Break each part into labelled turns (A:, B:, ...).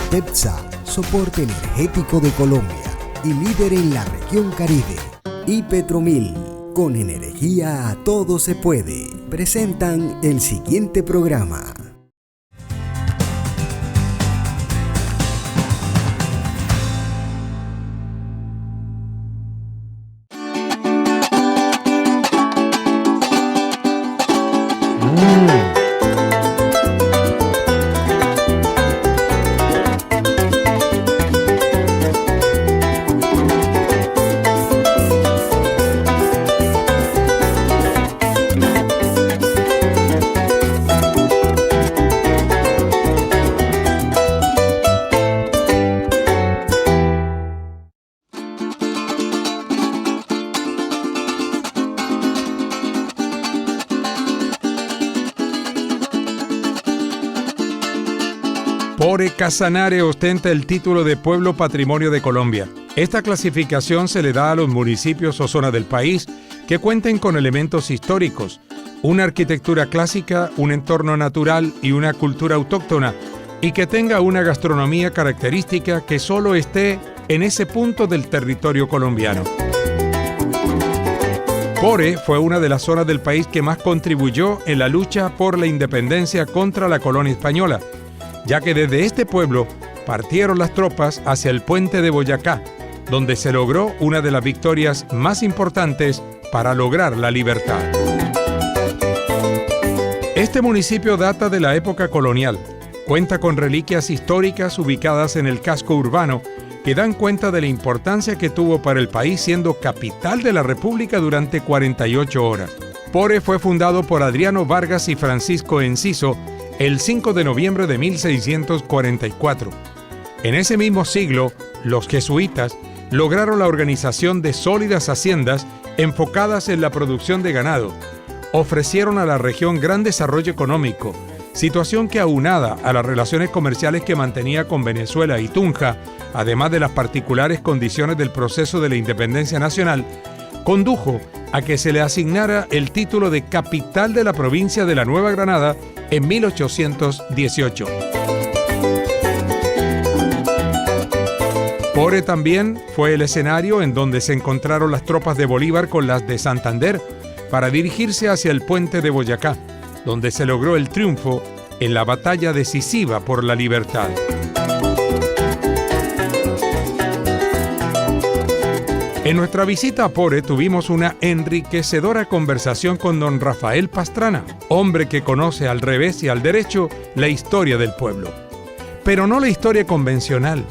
A: TEPSA, soporte energético de Colombia y líder en la región Caribe. Y Petromil, con energía todo se puede, presentan el siguiente programa.
B: Pore Casanare ostenta el título de Pueblo Patrimonio de Colombia. Esta clasificación se le da a los municipios o zonas del país que cuenten con elementos históricos, una arquitectura clásica, un entorno natural y una cultura autóctona, y que tenga una gastronomía característica que solo esté en ese punto del territorio colombiano. Pore fue una de las zonas del país que más contribuyó en la lucha por la independencia contra la colonia española, ya que desde este pueblo partieron las tropas hacia el puente de Boyacá, donde se logró una de las victorias más importantes para lograr la libertad. Este municipio data de la época colonial. Cuenta con reliquias históricas ubicadas en el casco urbano que dan cuenta de la importancia que tuvo para el país siendo capital de la República durante 48 horas. Pore fue fundado por Adriano Vargas y Francisco Enciso el 5 de noviembre de 1644. En ese mismo siglo, los jesuitas lograron la organización de sólidas haciendas enfocadas en la producción de ganado. Ofrecieron a la región gran desarrollo económico, situación que aunada a las relaciones comerciales que mantenía con Venezuela y Tunja, además de las particulares condiciones del proceso de la independencia nacional, condujo a que se le asignara el título de capital de la provincia de la Nueva Granada en 1818. Pore también fue el escenario en donde se encontraron las tropas de Bolívar con las de Santander para dirigirse hacia el puente de Boyacá, donde se logró el triunfo en la batalla decisiva por la libertad. En nuestra visita a Pore tuvimos una enriquecedora conversación con don Rafael Pastrana, hombre que conoce al revés y al derecho la historia del pueblo. Pero no la historia convencional,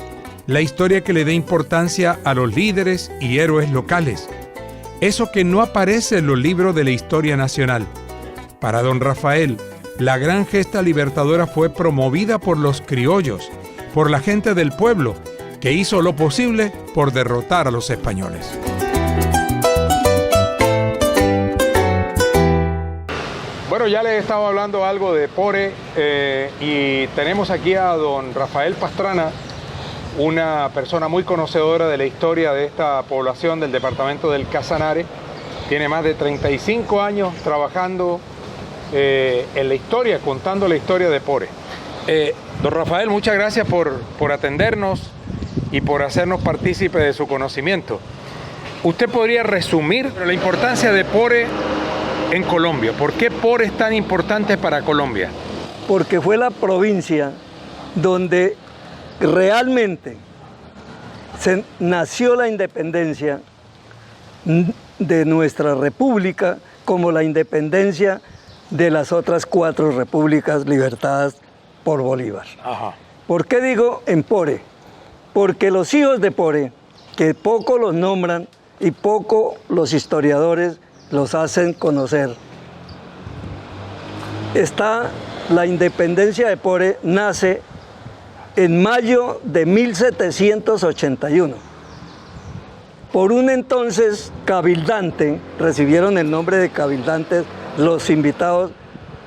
B: la historia que le dé importancia a los líderes y héroes locales. Eso que no aparece en los libros de la historia nacional. Para don Rafael, la gran gesta libertadora fue promovida por los criollos, por la gente del pueblo, que hizo lo posible por derrotar a los españoles. Bueno, ya les he estado hablando algo de Pore y tenemos aquí a don Rafael Pastrana, una persona muy conocedora de la historia de esta población del departamento del Casanare. Tiene más de 35 años trabajando en la historia, contando la historia de Pore. Don Rafael, muchas gracias por atendernos y por hacernos partícipe de su conocimiento. ¿Usted podría resumir la importancia de Pore en Colombia? ¿Por qué Pore es tan importante para Colombia?
C: Porque fue la provincia donde realmente nació la independencia de nuestra república, como la independencia de las otras 4 repúblicas libertadas por Bolívar.
B: Ajá.
C: ¿Por qué digo en Pore? Porque los hijos de Pore, que poco los nombran y poco los historiadores los hacen conocer, la independencia de Pore nace en mayo de 1781. Por un entonces cabildante, recibieron el nombre de cabildantes los invitados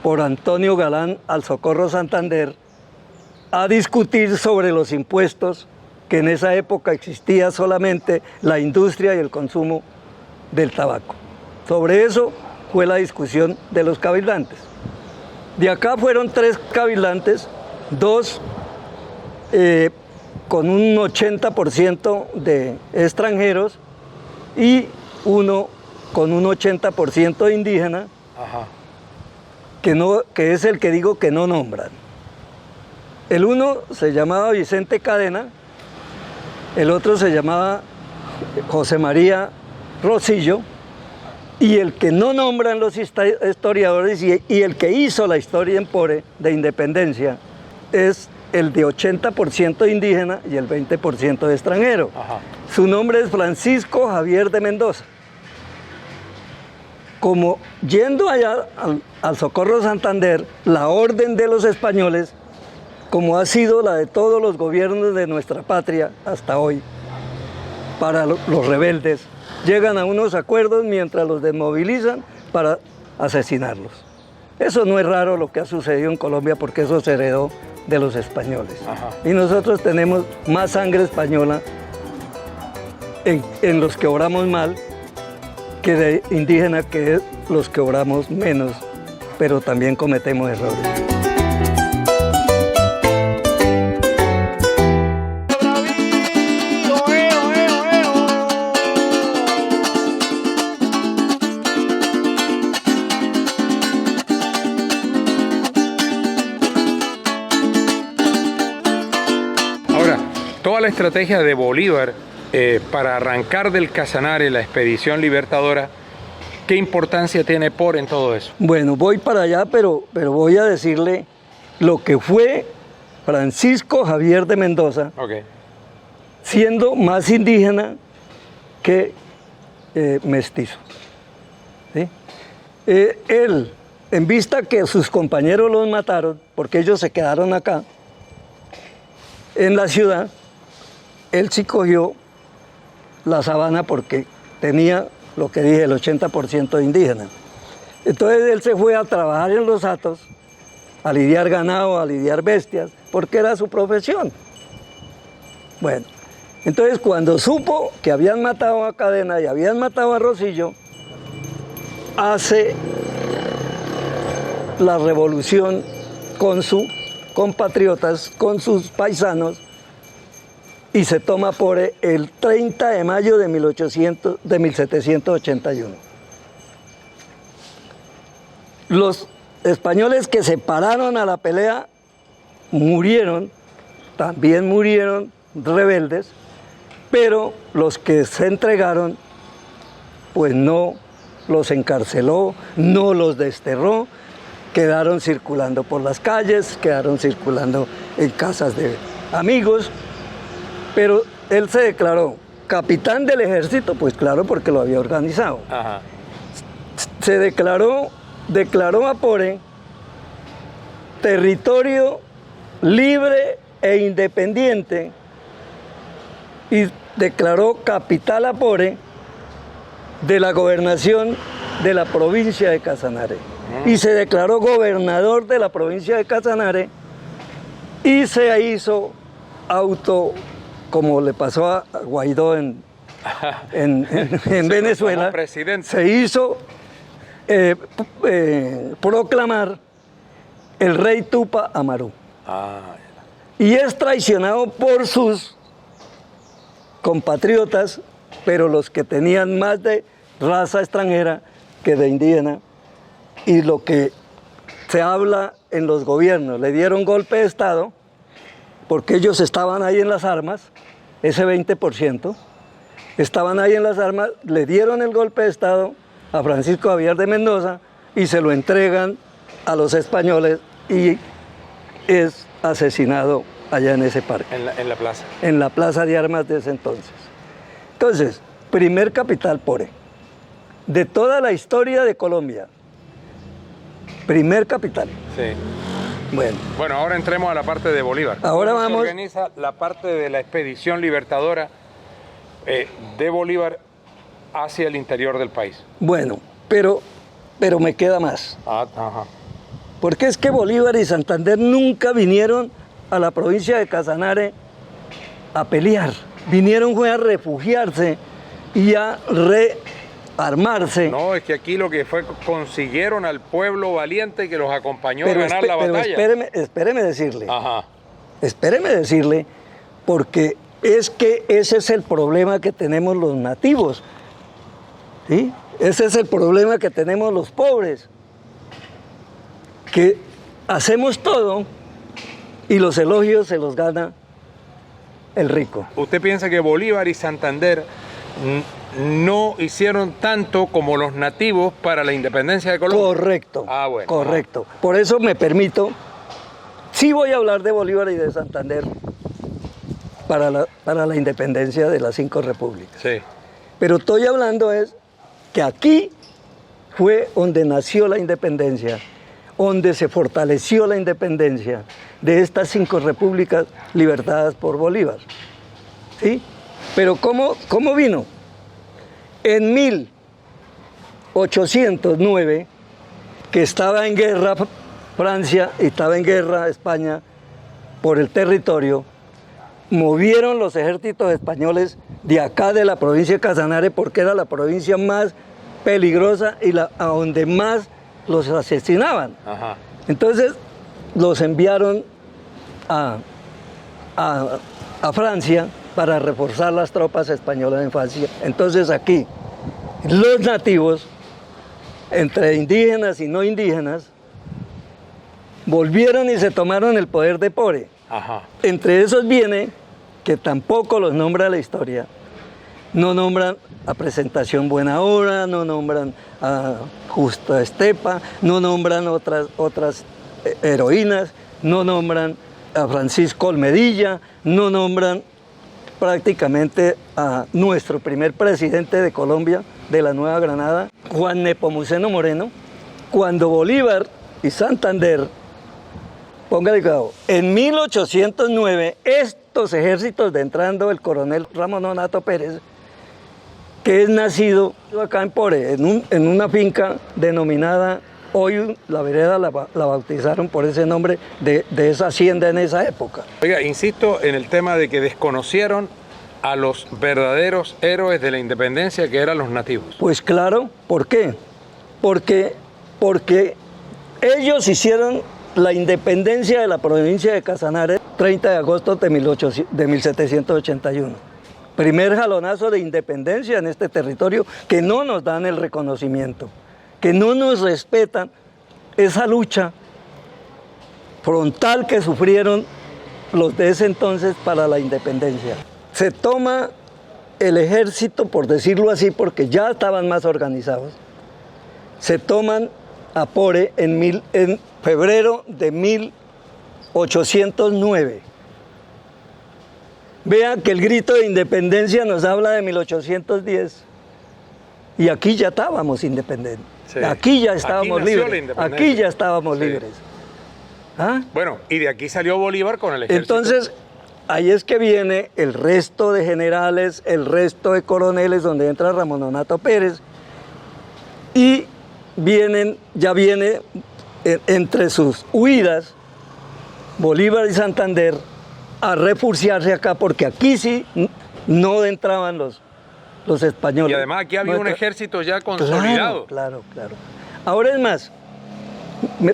C: por Antonio Galán al Socorro Santander a discutir sobre los impuestos, que en esa época existía solamente la industria y el consumo del tabaco. Sobre eso fue la discusión de los cabildantes. De acá fueron 3 cabildantes, 2 con un 80% de extranjeros y uno con un 80% de indígena,
B: Ajá.
C: que es el que digo que no nombran. El uno se llamaba Vicente Cadena, el otro se llamaba José María Rosillo, y el que no nombran los historiadores y el que hizo la historia en Pore de independencia es el de 80% indígena y el 20% de extranjero.
B: Ajá.
C: Su nombre es Francisco Javier de Mendoza. Como yendo allá al Socorro Santander, la orden de los españoles, como ha sido la de todos los gobiernos de nuestra patria hasta hoy, para los rebeldes, llegan a unos acuerdos mientras los desmovilizan para asesinarlos. Eso no es raro lo que ha sucedido en Colombia porque eso se heredó de los españoles.
B: Ajá.
C: Y nosotros tenemos más sangre española en los que obramos mal que de indígena, que es los que obramos menos, pero también cometemos errores.
B: Toda la estrategia de Bolívar para arrancar del Casanare la expedición libertadora, ¿qué importancia tiene Pore en todo eso?
C: Bueno, voy para allá, pero voy a decirle lo que fue Francisco Javier de Mendoza,
B: Okay.
C: siendo más indígena que mestizo. ¿Sí? Él, en vista que sus compañeros los mataron, porque ellos se quedaron acá, en la ciudad, él sí cogió la sabana porque tenía, lo que dije, el 80% de indígenas. Entonces él se fue a trabajar en los hatos, a lidiar ganado, a lidiar bestias, porque era su profesión. Bueno, entonces cuando supo que habían matado a Cadena y habían matado a Rosillo, hace la revolución con sus compatriotas, con sus paisanos, y se toma Pore el 30 de mayo de 1781. Los españoles que se pararon a la pelea murieron, también murieron rebeldes, pero los que se entregaron, pues no los encarceló, no los desterró, quedaron circulando por las calles, quedaron circulando en casas de amigos, pero él se declaró capitán del ejército, pues claro, porque lo había organizado.
B: Ajá.
C: Se declaró a Pore territorio libre e independiente y declaró capital a Pore de la gobernación de la provincia de Casanare. Y se declaró gobernador de la provincia de Casanare y se hizo como le pasó a Guaidó en Venezuela,
B: como presidente.
C: se hizo proclamar el rey Tupac Amaru. Y es traicionado por sus compatriotas, pero los que tenían más de raza extranjera que de indígena, y lo que se habla en los gobiernos, le dieron golpe de Estado, porque ellos estaban ahí en las armas, ese 20%, estaban ahí en las armas, le dieron el golpe de Estado a Francisco Javier de Mendoza y se lo entregan a los españoles y es asesinado allá en ese parque.
B: En la plaza.
C: En la plaza de armas de ese entonces. Entonces, primer capital Pore. De toda la historia de Colombia, primer capital.
B: Sí.
C: Bueno,
B: Ahora entremos a la parte de Bolívar.
C: Ahora
B: ¿Cómo
C: vamos.
B: se organiza la parte de la expedición libertadora de Bolívar hacia el interior del país?
C: Bueno, pero me queda más.
B: Ajá.
C: Porque es que Bolívar y Santander nunca vinieron a la provincia de Casanare a pelear. Vinieron fue a refugiarse y a rearmarse.
B: No, es que aquí lo que fue, consiguieron al pueblo valiente que los acompañó a ganar la
C: pero
B: batalla.
C: espéreme decirle.
B: Ajá.
C: espéreme decirle, porque es que ese es el problema que tenemos los nativos, ¿sí? Ese es el problema que tenemos los pobres, que hacemos todo y los elogios se los gana el rico.
B: ¿Usted piensa que Bolívar y Santander no hicieron tanto como los nativos para la independencia de Colombia?
C: Correcto.
B: Bueno.
C: Correcto. Por eso me permito, sí voy a hablar de Bolívar y de Santander para la independencia de las 5 repúblicas.
B: Sí.
C: Pero estoy hablando es que aquí fue donde nació la independencia, donde se fortaleció la independencia de estas 5 repúblicas libertadas por Bolívar. ¿Sí? Pero ¿cómo vino? En 1809, que estaba en guerra Francia y estaba en guerra España por el territorio, movieron los ejércitos españoles de acá de la provincia de Casanare porque era la provincia más peligrosa y a donde más los asesinaban.
B: Ajá.
C: Entonces los enviaron a Francia para reforzar las tropas españolas en Francia. Entonces aquí los nativos, entre indígenas y no indígenas, volvieron y se tomaron el poder de Pore.
B: Ajá.
C: Entre esos viene, que tampoco los nombra la historia, no nombran a Presentación Buena Hora, no nombran a Justa Estepa, no nombran otras heroínas, no nombran a Francisco Olmedilla, no nombran prácticamente a nuestro primer presidente de Colombia, de la Nueva Granada, Juan Nepomuceno Moreno, cuando Bolívar y Santander, póngale cuidado, en 1809 estos ejércitos de entrando el coronel Ramón Nonato Pérez, que es nacido acá en Pore, en una finca denominada, hoy la vereda la bautizaron por ese nombre de esa hacienda en esa época.
B: Oiga, insisto en el tema de que desconocieron a los verdaderos héroes de la independencia, que eran los nativos.
C: Pues claro, ¿por qué? Porque ellos hicieron la independencia de la provincia de Casanare 30 de agosto de 1781. Primer jalonazo de independencia en este territorio, que no nos dan el reconocimiento, que no nos respetan esa lucha frontal que sufrieron los de ese entonces para la independencia. Se toma el ejército, por decirlo así, porque ya estaban más organizados, se toman a Pore en febrero de 1809. Vean que el grito de independencia nos habla de 1810. Y aquí ya estábamos independientes. Sí. Aquí ya estábamos libres. Aquí ya estábamos libres. ¿Ah?
B: Bueno, y de aquí salió Bolívar con el ejército.
C: Entonces, ahí es que viene el resto de generales, el resto de coroneles, donde entra Ramón Nonato Pérez. Y ya viene entre sus huidas, Bolívar y Santander, a refugiarse acá, porque aquí sí no entraban los españoles.
B: Y además aquí había un ejército ya consolidado.
C: Claro. Ahora es más,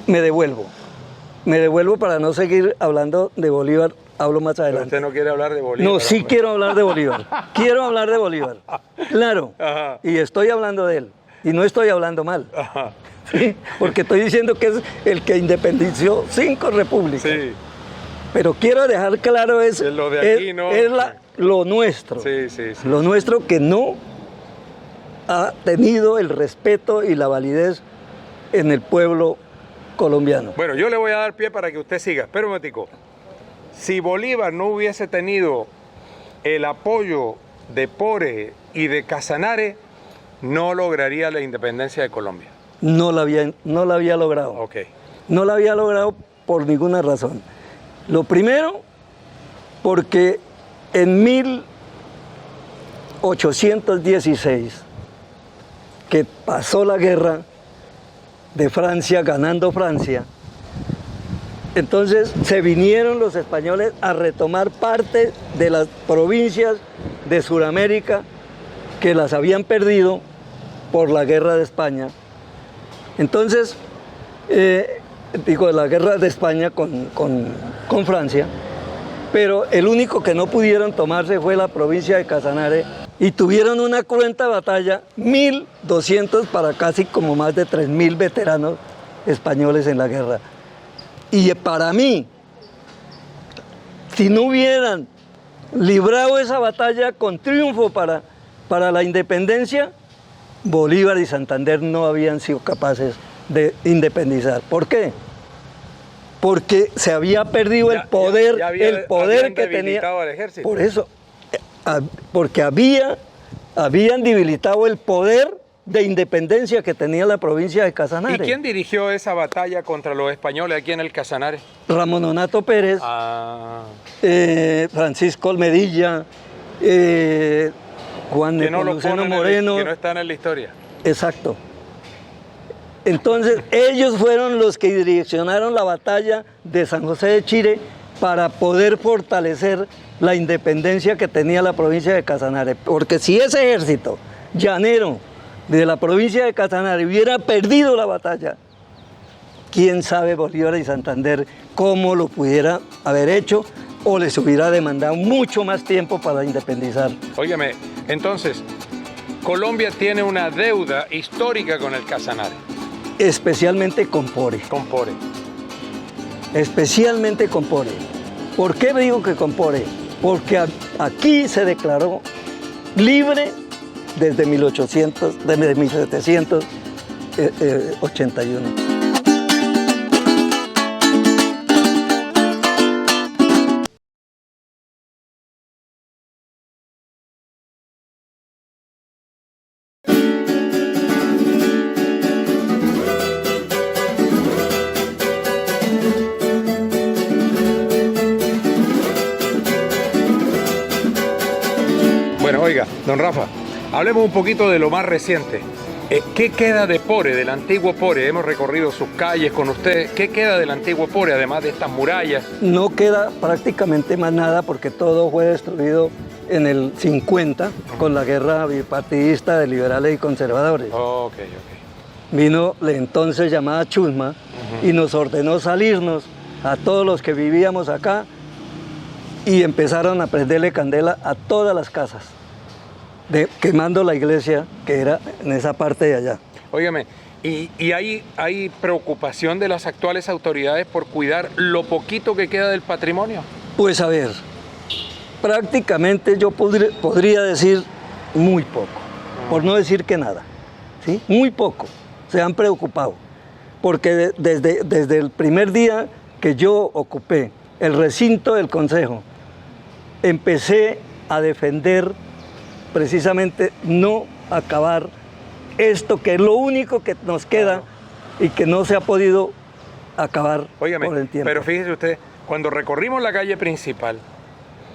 C: me devuelvo para no seguir hablando de Bolívar, hablo más adelante.
B: Pero usted no quiere hablar de Bolívar.
C: No, sí quiero hablar de Bolívar, quiero hablar de Bolívar, claro. Ajá. Y estoy hablando de él, y no estoy hablando mal. Ajá. ¿Sí? Porque estoy diciendo que es el que independició 5 repúblicas. Sí. Pero quiero dejar claro
B: lo de aquí, ¿no?
C: Lo nuestro.
B: Sí.
C: Lo nuestro, que no ha tenido el respeto y la validez en el pueblo colombiano.
B: Bueno, yo le voy a dar pie para que usted siga. Espera un momentico. Si Bolívar no hubiese tenido el apoyo de Pore y de Casanare, no lograría la independencia de Colombia.
C: No la había logrado.
B: Okay.
C: No la había logrado por ninguna razón. Lo primero, porque en 1816, que pasó la guerra de Francia, ganando Francia, entonces se vinieron los españoles a retomar parte de las provincias de Sudamérica que las habían perdido por la guerra de España. Entonces, la guerra de España con Francia. pero el único que no pudieron tomarse fue la provincia de Casanare y tuvieron una cruenta batalla, 1.200 para casi como más de 3.000 veteranos españoles en la guerra. Y para mí, si no hubieran librado esa batalla con triunfo para la independencia, Bolívar y Santander no habían sido capaces de independizar. ¿Por qué? Porque se había perdido el poder, el poder que tenía.
B: Al ejército.
C: Por eso, porque habían debilitado el poder de independencia que tenía la provincia de Casanare.
B: ¿Y quién dirigió esa batalla contra los españoles aquí en el Casanare?
C: Ramón Nonato Pérez, Francisco Olmedilla, Juan Nepomuceno Moreno.
B: Que no están en la historia.
C: Exacto. Entonces, ellos fueron los que direccionaron la batalla de San José de Chire para poder fortalecer la independencia que tenía la provincia de Casanare. Porque si ese ejército llanero de la provincia de Casanare hubiera perdido la batalla, quién sabe Bolívar y Santander cómo lo pudiera haber hecho o les hubiera demandado mucho más tiempo para independizar.
B: Óigame, entonces, Colombia tiene una deuda histórica con el Casanare.
C: Especialmente con Pore.
B: Con Pore.
C: Especialmente con Pore. ¿Por qué digo que con Pore? Porque aquí se declaró libre desde 1781.
B: Bueno, oiga, don Rafa, hablemos un poquito de lo más reciente. ¿Qué queda de Pore, del antiguo Pore? Hemos recorrido sus calles con usted. ¿Qué queda del antiguo Pore, además de estas murallas?
C: No queda prácticamente más nada porque todo fue destruido en el 50 con la guerra bipartidista de liberales y conservadores.
B: Ok.
C: Vino la entonces llamada Chusma y nos ordenó salirnos a todos los que vivíamos acá y empezaron a prenderle candela a todas las casas, quemando la iglesia que era en esa parte de allá.
B: Óigame, ¿y hay preocupación de las actuales autoridades por cuidar lo poquito que queda del patrimonio?
C: Pues a ver, prácticamente yo podría decir muy poco, por no decir que nada, ¿sí? Muy poco se han preocupado, porque desde el primer día que yo ocupé el recinto del Consejo, empecé a defender precisamente no acabar esto que es lo único que nos queda y que no se ha podido acabar.
B: Óigame,
C: por el tiempo.
B: Pero fíjese usted, cuando recorrimos la calle principal,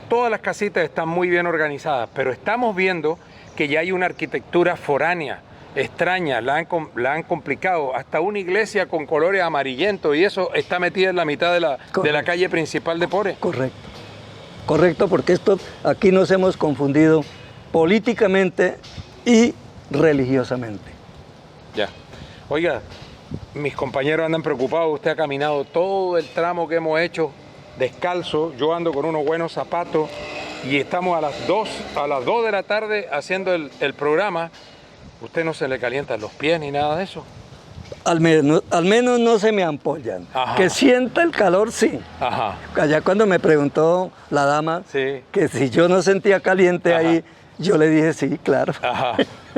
B: todas las casitas están muy bien organizadas, pero estamos viendo que ya hay una arquitectura foránea, extraña, la han complicado, hasta una iglesia con colores amarillentos y eso está metida en la mitad de la calle principal de Pore.
C: Correcto, porque aquí nos hemos confundido políticamente y religiosamente.
B: Ya. Oiga, mis compañeros andan preocupados, usted ha caminado todo el tramo que hemos hecho descalzo, yo ando con unos buenos zapatos y estamos a las 2 de la tarde haciendo el programa. ¿Usted no se le calientan los pies ni nada de eso?
C: Al menos no se me ampollan.
B: Ajá.
C: Que sienta el calor, sí.
B: Ajá.
C: Allá cuando me preguntó la dama
B: sí.
C: que si yo no sentía caliente
B: Ajá.
C: ahí, yo le dije sí, claro.
B: Ajá.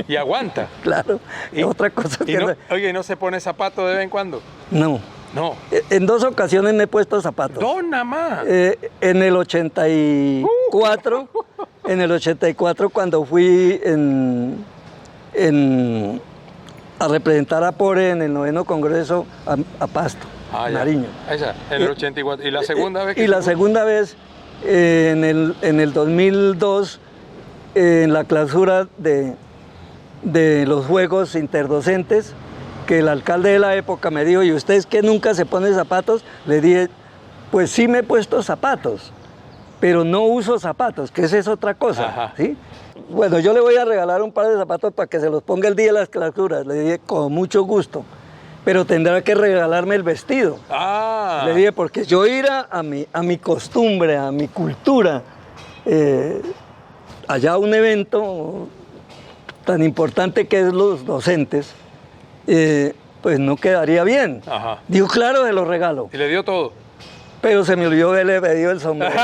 B: ¿Y aguanta?
C: Claro.
B: ¿Y
C: otra cosa que...
B: Oye, ¿y no se pone zapatos de vez en cuando?
C: No.
B: No.
C: En 2 ocasiones me he puesto zapatos.
B: ¿2 nada más?
C: En el 84, en el 84 cuando fui a representar a Pore en el 9º Congreso a Pasto, Nariño.
B: Esa, en el 84. ¿Y la segunda vez?
C: Y la segunda vez en el 2002, en la clausura de los Juegos Interdocentes, que el alcalde de la época me dijo, ¿y usted es que nunca se pone zapatos? Le dije, pues sí me he puesto zapatos, pero no uso zapatos, que esa es otra cosa, ¿sí? Bueno, yo le voy a regalar un par de zapatos para que se los ponga el día de las clausuras, le dije, con mucho gusto. pero tendrá que regalarme el vestido.
B: Ah.
C: Le dije, porque yo ir a mi costumbre, a mi cultura, allá a un evento tan importante que es los docentes, pues no quedaría bien.
B: Ajá.
C: Dijo, claro, se lo regalo.
B: ¿Y le dio todo?
C: Pero se me olvidó haberle pedido el sombrero.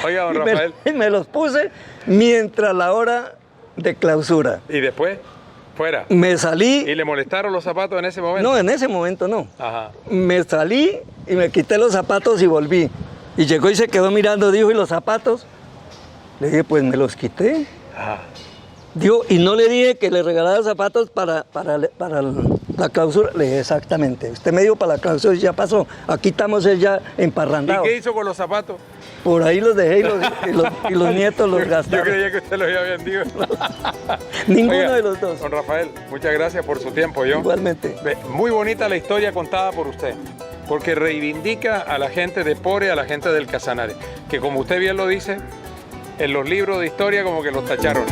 B: Oiga, don Rafael.
C: Y me los puse mientras la hora de clausura.
B: ¿Y después? Fuera.
C: Me salí.
B: ¿Y le molestaron los zapatos en ese momento?
C: No, en ese momento no.
B: Ajá.
C: Me salí y me quité los zapatos y volví. Y llegó y se quedó mirando, dijo, ¿y los zapatos? Le dije, pues me los quité.
B: Ajá.
C: Dijo, y no le dije que le regalara zapatos para la clausura. Le dije, exactamente. Usted me dijo para la clausura y ya pasó. Aquí estamos ya emparrandados.
B: ¿Y qué hizo con los zapatos?
C: Por ahí los dejé y los nietos los gastaron.
B: Yo creía que usted los había vendido.
C: Ninguno
B: Oiga,
C: de los dos.
B: Don Rafael, muchas gracias por su tiempo.
C: Igualmente.
B: Muy bonita la historia contada por usted, porque reivindica a la gente de Pore, a la gente del Casanare, que como usted bien lo dice, en los libros de historia como que los tacharon.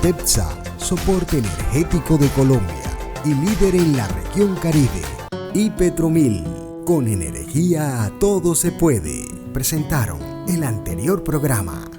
A: TEPSA, soporte energético de Colombia y líder en la región Caribe. Y Petromil, con energía todo se puede. Presentaron el anterior programa.